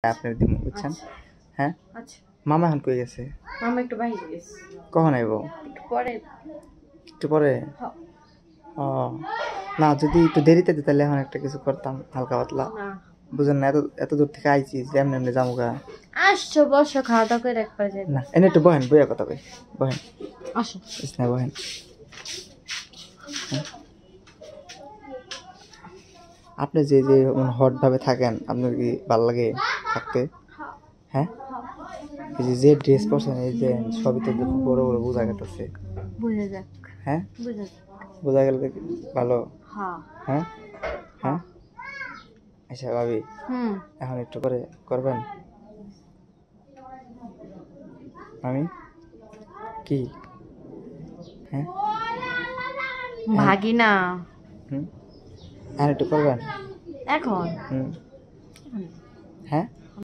আপনার দিমু বুঝছেন। আচ্ছা হ্যাঁ আচ্ছা মামা এখন কই গেছে? মামা একটু বাইরে গেছে। কখন আইব? একটু পরে। একটু পরে? হ্যাঁ। ও না, যদি একটু দেরিতে দিত তাহলে এখন একটা কিছু করতাম হালকা পাতলা। না বুঝেন না, এত এত দূর থেকে আইছি যে এমনি এমনি যামুগা। আসছো, বসো, খাওয়া দাওয়া করে একবার যাবে। না এনে একটু বহেন, বইয়া কথা কই। বহেন, আসো। ইসনা বহেন। হ্যাঁ। আপনি যে যে হট ভাবে থাকেন, আপনার কি ভালো লাগে থাকতে? হ্যাঁ, এই যে যে ড্রেস পরছেন, এই যে সবই তো খুব বড় বড় বোঝা গেছে। বুঝে যাক। হ্যাঁ, বুঝে যাক। বোঝা গেল দেখি ভালো। হ্যাঁ হ্যাঁ হ্যাঁ। হ্যাঁ। আচ্ছা ভাবি, এখন একটু করে করবেন? আমি কি? হ্যাঁ ভাগিনা। হুম, এখন একটু করবেন? এখন হুম, হ্যাঁ।